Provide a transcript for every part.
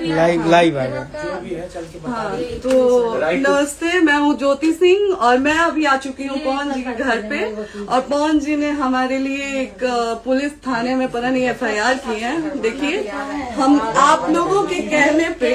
Live है। हाँ, तो नमस्ते, मैं हूँ ज्योति सिंह और मैं अभी आ चुकी हूँ पवन जी के घर पे। और पवन जी ने हमारे लिए एक पुलिस थाने में पता नहीं FIR की है। देखिए, हम आप लोगों के कहने पे,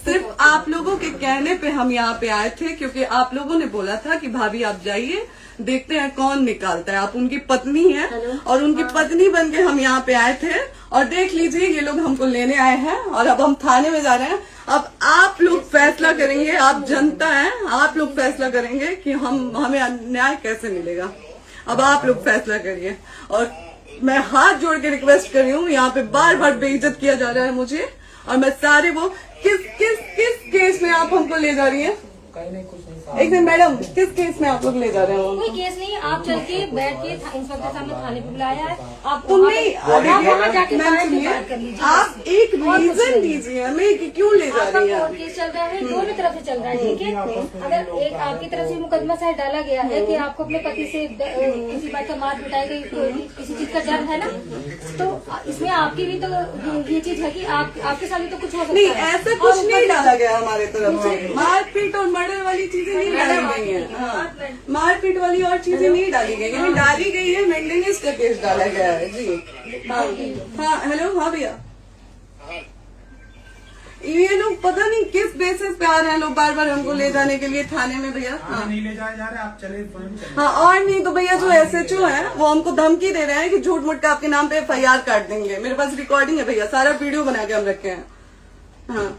सिर्फ आप लोगों के कहने पे हम यहाँ पे आए थे, क्योंकि आप लोगों ने बोला था कि भाभी आप जाइए, देखते हैं कौन निकालता है। आप उनकी पत्नी हैं और उनकी पत्नी बन के हम यहाँ पे आए थे। और देख लीजिए, ये लोग हमको लेने आए हैं और अब हम थाने में जा रहे हैं। अब आप लोग फैसला करेंगे, आप जनता हैं, आप लोग फैसला करेंगे कि हमें न्याय कैसे मिलेगा। अब आप लोग फैसला करिए। और मैं हाथ जोड़ के रिक्वेस्ट कर रही हूँ, यहाँ पे बार बार बेइज्जत किया जा रहा है मुझे। और मैं सारे वो किस केस में आप हमको ले जा रही हैं? एक दिन मैडम, किस केस में आप लोग ले जा रहे हो? कोई केस नहीं, आप चल के बैठ के इंस्पेक्टर साहब ने थाने पे बुलाया है। आप आप एक रीजन दीजिए हमें कि क्यों ले जा रही है। केस चल रहा है, दोनों तरफ से चल रहा है, ठीक है। अगर एक आपकी तरफ से मुकदमा शायद डाला गया है कि आपको अपने पति से किसी बात का मार पिटाई गई, किसी चीज का डर है ना, तो इसमें आपकी भी तो ये चीज है कि आपके साथ भी तो कुछ हो सकता है। नहीं, ऐसा कुछ नहीं डाला गया हमारे तरफ से। मारपीट और मर्डर वाली चीजें नहीं डाली गई है। हाँ, मारपीट वाली और चीजें नहीं डाली गई है। डाली गई है मेंटेनेंस का केस डाला गया है जी। हाँ हेलो, हाँ भैया, ये लोग पता नहीं किस बेसिस पे आ रहे हैं लोग बार बार हमको ले जाने के लिए थाने में। भैया नहीं ले जाए जा रहे, आप चले। हाँ, और नहीं तो भैया जो SHO है वो हमको धमकी दे रहे हैं कि झूठ मूठ का आपके नाम पे FIR काट देंगे। मेरे पास रिकॉर्डिंग है भैया, सारा वीडियो बना के हम रखे हैं। हाँ,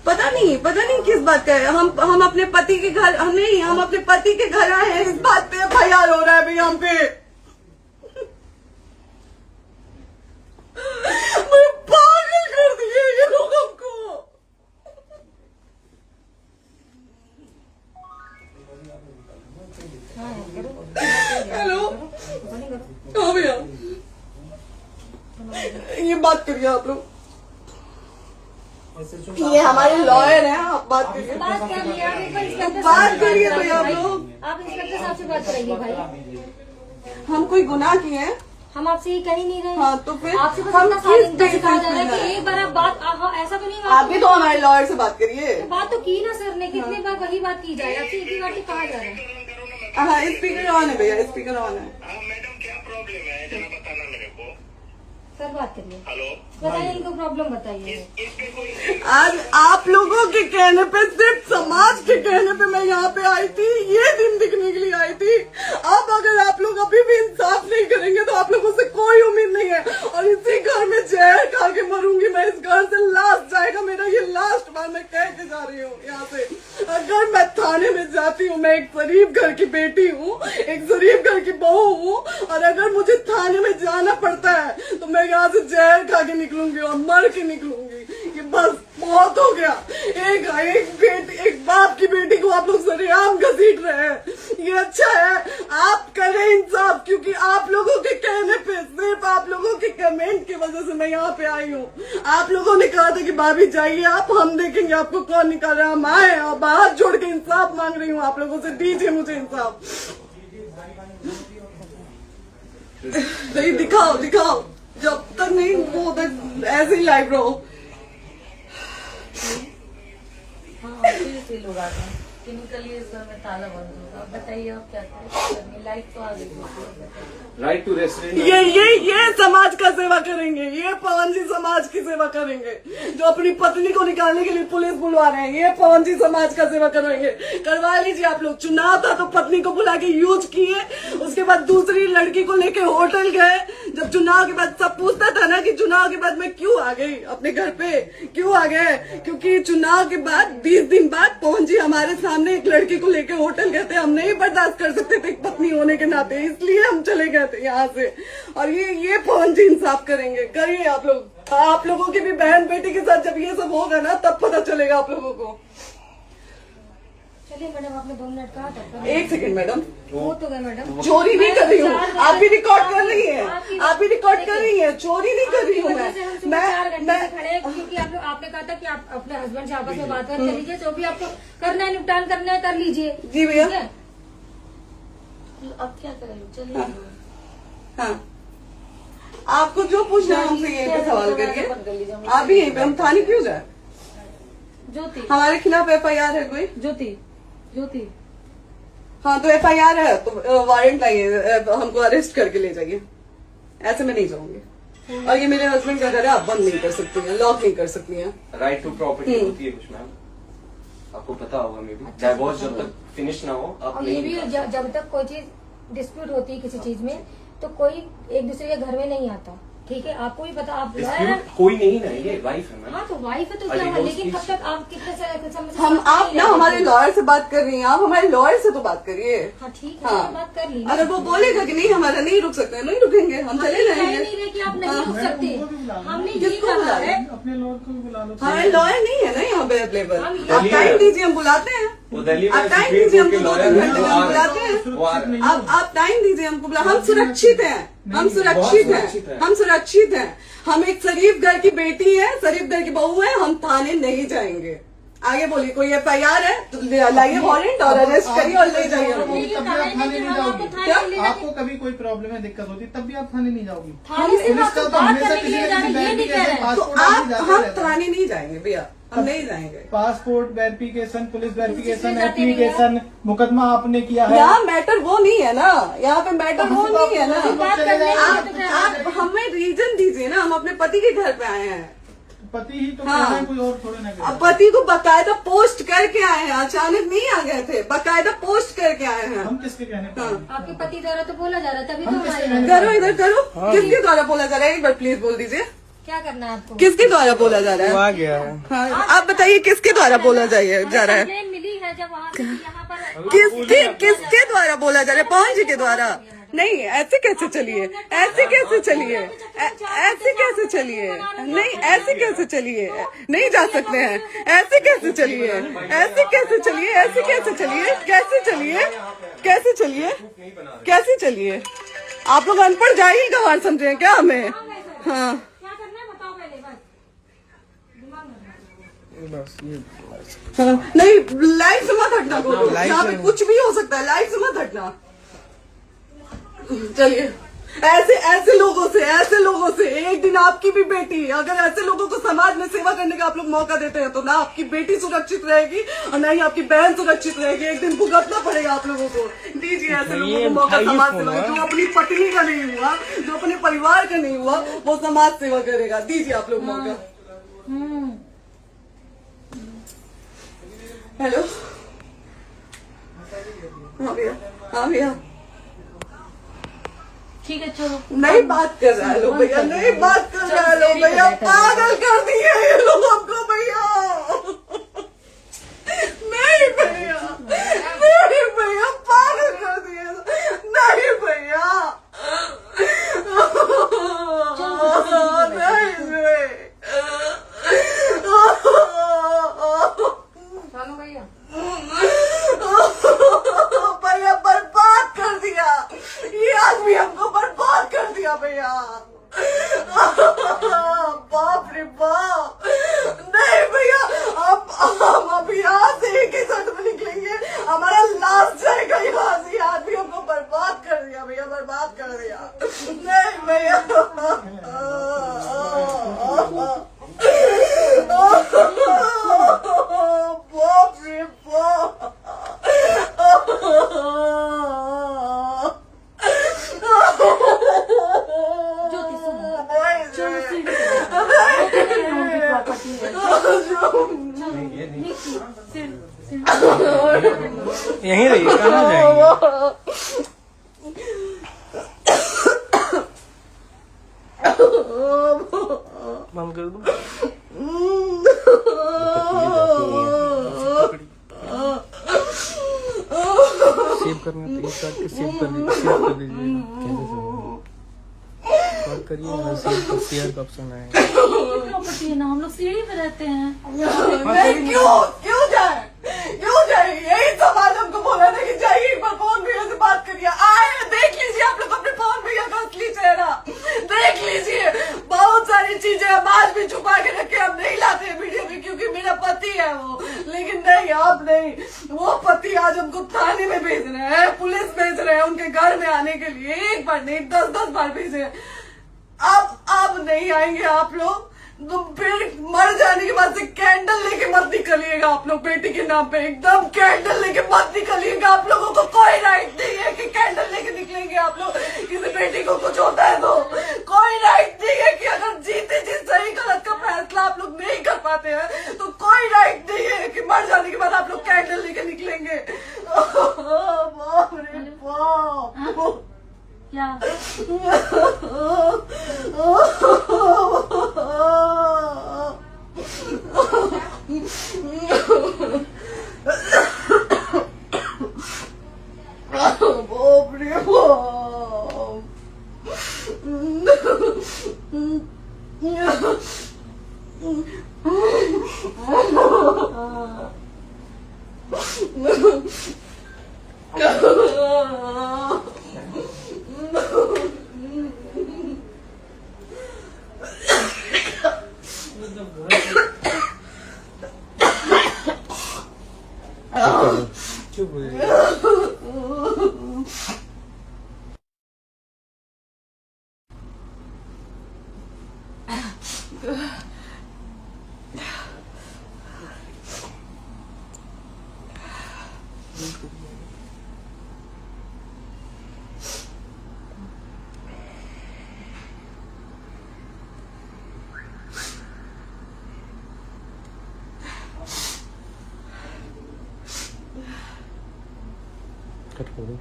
पता नहीं किस बात का है। हम अपने पति के घर, हम अपने पति के घर आए हैं, इस बात पे FIR हो रहा है भैया हम पे। पागल कर दिए ये लोग हमको। हेलो, हाँ भैया, ये बात करिए आप लोग। ये हमारे लॉयर हैं, आप बात करिए। बात करिए भैया आप लोग। आप इंस्पेक्टर साहब से बात करेंगे भाई। हम कोई गुनाह किए हैं? हम आपसे ये कह ही नहीं रहे। हाँ, तो फिर आपसे बस हम इतना किस सिखाया जा रहा है कि एक बार आप बात, ऐसा तो नहीं। आप भी तो हमारे लॉयर से बात करिए। बात तो की ना सर ने, कितने बार वही बात की जाए, आपसे एक ही बार तो कहा जा रहा है। हाँ, स्पीकर ऑन है भैया, स्पीकर ऑन है। मैडम क्या प्रॉब्लम है जरा बताना मेरे को। सर बात करिए। हेलो, बताइए, इनको प्रॉब्लम बताइए। इसके कोई आज आप लोगों के कहने पे, सिर्फ समाज के कहने पे मैं यहाँ पे आई थी, ये दिन दिखने के लिए आई थी। अब अगर आप लोग अभी भी इंसाफ नहीं करेंगे तो आप लोगों से कोई उम्मीद नहीं है। और इसी घर में जहर खा के मरूंगी मैं। इस घर से लास्ट जाएगा मेरा, ये लास्ट बार मैं कह के जा रही हूँ यहाँ से। अगर मैं थाने में जाती हूँ, मैं एक शरीफ घर की बेटी हूँ, एक शरीफ घर की बहू हूँ, और अगर मुझे थाने में जाना पड़ता है तो मैं यहाँ से जहर खा के निकलूंगी और मर के निकलूंगी। ये बस बहुत हो गया। एक बाप की बेटी को आप लोग सरेआम घसीट रहे हैं। ये अच्छा है, आप करें इंसाफ, क्योंकि आप लोगों के कहने पे, सिर्फ आप लोगों के कमेंट की वजह से मैं यहाँ पे आई हूँ। आप लोगों ने कहा था कि भाभी जाइए आप, हम देखेंगे आपको कौन निकाल रहा है। हम आए और हाथ जोड़ के इंसाफ मांग रही हूँ आप लोगों से, दीजिए मुझे इंसाफ। नहीं, दिखाओ, जब तक नहीं वो तक ऐसे ही लाइव रहो। हाँ, फिर लोग आते हैं कि निकलिए, इस घर में ताला बंद होगा। बताइए आप क्या करें, लाइफ तो आ गई। Right to restaurant. ये समाज का सेवा करेंगे, ये पवन जी समाज की सेवा करेंगे। जो अपनी पत्नी को निकालने के लिए पुलिस बुलवा रहे हैं, ये पवन जी समाज का सेवा करेंगे। करवा लीजिए आप लोग। चुनाव था तो पत्नी को बुला के यूज किए, उसके बाद दूसरी लड़की को लेके होटल गए। जब चुनाव के बाद सब पूछता था ना कि चुनाव के बाद मैं क्यों आ गई अपने घर पे, क्यों आ गए, क्योंकि चुनाव के बाद 20 दिन बाद पवन जी हमारे सामने एक लड़की को लेके होटल गए थे। हम नहीं बर्दाश्त कर सकते थे पत्नी होने के नाते, इसलिए हम चले गए थे यहाँ से। और ये पवन जी इंसाफ करेंगे। करिए आप लोग। आप लोगों की भी बहन बेटी के साथ जब ये सब होगा ना, तब पता चलेगा आप लोगों को। चलिए मैडम, आपने 2 मिनट कहा था। 1 सेकंड मैडम, वो तो गए मैडम। चोरी नहीं कर रही हूँ, आप भी रिकॉर्ड कर रही हैं, आप भी रिकॉर्ड कर रही हैं। चोरी नहीं कर रही हूँ मैं 4 घंटे से खड़े हैं, क्योंकि आपने कहा था कि आप अपने हस्बैंड से आपस में बात कर लीजिए, जो भी आपको करना है, निपटान करना है, कर लीजिए। जी भैया। अब क्या करें, चलिए। हाँ, आपको जो पूछना है हमसे यहीं पे सवाल करिए। आप भी यहीं पे, हम थाने क्यों जाए? ज्योति, हमारे खिलाफ FIR है कोई? ज्योति, ज्योति, हाँ तो FIR है तो वारंट लाइए, हमको अरेस्ट करके ले जाइए। ऐसे मैं नहीं जाऊंगी। और ये मेरे हस्बैंड का घर है, आप बंद नहीं कर सकती हैं, लॉक नहीं कर सकती हैं। राइट टू प्रॉपर्टी होती है कुछ मैम, आपको पता होगा। मे बी डाइवोर्स जब तक फिनिश ना हो आप और ये नहीं भी निकाल सकते। जब तक कोई चीज डिस्प्यूट होती है किसी चीज में तो कोई एक दूसरे के घर में नहीं आता, ठीक है? आपको भी पता, आप Dispute कोई नहीं ना, ये वाइफ है मैम। हाँ तो वाइफ है तो और क्या हुआ, divorce लेकिन की- तब तक आप कितने समय से हम आप ना हमारे लॉयर से बात कर रही हैं, आप हमारे लॉयर से तो बात करिए। हाँ ठीक है, हाँ। मैंने बात कर ली। अगर वो बोलेगा कि नहीं हमारा नहीं रुक सकते, नहीं रुकेंगे, हम चले कह जाएंगे। नहीं रहे कि आप नहीं रुक सकते, हमने ये किसको कहा बुला है। रहे? अपने लॉर्ड को भी बुला लो। हमारे लॉयर नहीं है ना यहाँ पे अवेलेबल। हम आप दिल्ली टाइम में- दीजिए, हम बुलाते हैं। वो दिल्ली में आप टाइम सुप्रीम दीजिए कोर्ट के हमको, 2 लॉयर घंटे हैं, में वो हम आ बुलाते रहे हैं। हैं, वो आ रहे हैं। आप टाइम दीजिए हमको, हम सुरक्षित हैं, हम सुरक्षित सुरक्षित हैं, हैं। हम सुरक्षित हैं। हम एक शरीफ घर की बेटी है, शरीफ घर की बहू है, हम थाने नहीं जाएंगे। आगे बोलिए, कोई FIR है तो लाइए वारंट और अरेस्ट करिए और ले जाइए हमको। तभी आप थाने नहीं जाओगी। क्या? आपको कभी कोई प्रॉब्लम है, दिक्कत होती है, तब भी आप थाने नहीं जाओगी। थाने से पुलिस का बात तो हमेशा करने के किसी लिए न जाना, किसी ये नहीं कह रहे हैं। तो पासपोर्ट आप जाते हम रहते हैं। थाने नहीं जाएंगे भैया, हम नहीं जाएंगे। पासपोर्ट वेरिफिकेशन, पुलिस वेरिफिकेशन, जाते नहीं है। एप्लीकेशन, मुकदमा आपने किया है। यहाँ मैटर वो नहीं है ना, यहाँ पे मैटर वो नहीं है ना। बात करने के लिए तो क्या- आप हमें रीजन दीजिए ना, हम अपने पति के घर पे आए हैं। पति ही तो हाँ। कह रहे हैं, कोई और थोड़े ना कह रहे अब पति को बकायदा पोस्ट करके आए हैं, अचानक नहीं आ गए थे, बकायदा पोस्ट करके आए हैं। हैं। हम किसके कहने पर हैं? आपके पति द्वारा तो बोला जा रहा है, तभी तो हम किसके हमारे कहने करो इधर करो, किसके द्वारा बोला जा रहा है? एक बार प्लीज बोल दीजिए, क्या करना है आपको? किसके द्वारा बोला जा रहा वो है? आ गया है। हाँ, आप बताइए किसके द्वारा बोला जा रहा है? कंप्लेन मिली है जब वहाँ से यहाँ पर किसके द्वारा बोला जा रहा है? पवन जी के द्वारा? नहीं, ऐसे कैसे चलिए, ऐसे कैसे चलिए, ऐसे कैसे चलिए, नहीं ऐसे कैसे चलिए, नहीं जा सकते हैं, ऐसे कैसे चलिए, ऐसे कैसे चलिए, ऐसे कैसे चलिए, कैसे चलिए, कैसे चलिए, कैसे चलिए? आप लोग अनपढ़ जाहिल गंवार समझे हैं क्या हमें? हाँ क्या करना है बताओ पहले, बस दिमाग में बस ये हाँ, नहीं लाइफ से मत हटना, बोलो यहाँ पे कुछ भी हो सकता है, लाइफ से मत हटना। चलिए, ऐसे लोगों से एक दिन आपकी भी बेटी, अगर ऐसे लोगों को समाज में सेवा करने का आप लोग मौका देते हैं तो ना आपकी बेटी सुरक्षित रहेगी और ना ही आपकी बहन सुरक्षित रहेगी। एक दिन भुगतना पड़ेगा आप लोगों को। दीजिए ऐसे लोगों को मौका समाज सेवा का, जो अपनी पत्नी का नहीं हुआ, जो अपने परिवार का नहीं हुआ, वो समाज सेवा करेगा। दीजिए आप लोग मौका। हेलो, हाँ भैया, हाँ भैया, ठीक है चलो। नहीं बात कर रहा है लोग भैया, नहीं बात कर रहा है लोग भैया, पागल कर दिए ये लोग हमको भैया। नहीं भैया, नहीं भैया, पागल कर दिए, नहीं भैया, नहीं चलो भैया, भैया बर्बाद कर दिया ये आदमी, हमको बर्बाद कर दिया भैया। बाप रे बाप, नहीं भैया, हम अभी यहाँ से एक ही साथ में निकलेंगे, हमारा लास्ट जाएगा यहाँ से। ये आदमी हमको बर्बाद कर दिया भैया, बर्बाद कर दिया। नहीं भैया, बाप रे बाप, ज्योति सुनो, प्रॉपर्टी है। यहीं रहिए, कहाँ जाएंगे? बंद कर दूं? सेव करना तो एक काट के सेव कर दीजिए। कॉल करिए ना, सेव शेयर का ऑप्शन आएगा। प्रॉपर्टी है ना, हम लोग सीढ़ी पे रहते हैं। नहीं, क्यों जाए? यही समाज हमको बोला था कि जाइए एक बार पवन भैया से बात करिए। आए, देख लीजिए आप लोग अपने पवन भैया का असली चेहरा, देख लीजिए। बहुत सारी चीजें हम आज भी छुपा के रखे, हम नहीं लाते वीडियो में क्योंकि मेरा पति है वो, लेकिन नहीं, आप नहीं। वो पति आज हमको थाने में भेज रहे हैं, पुलिस भेज रहे हैं उनके घर में आने के लिए, एक बार नहीं 10-10 बार भेजे हैं। अब नहीं आएंगे आप लोग, तो फिर मर जाने के बाद से कैंडल लेके मत निकलिएगा आप लोग बेटी के नाम पे, एकदम कैंडल लेके मत निकलिएगा। आप लोगों को कोई राइट नहीं है कि कैंडल लेके निकलेंगे आप लोग। किसी बेटी को कुछ होता है तो कोई राइट नहीं है कि अगर जीते जी सही गलत का फैसला आप लोग नहीं कर पाते हैं तो कोई राइट नहीं है कि मर जाने के बाद आप लोग कैंडल लेके निकलेंगे। बाप रे बाप। क्या बाप रे चुप हो जाइए। कट कर दो।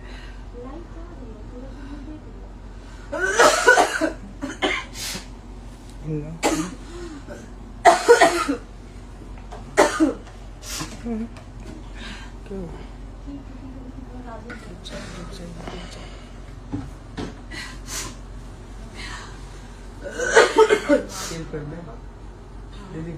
सील कर दे दीदी।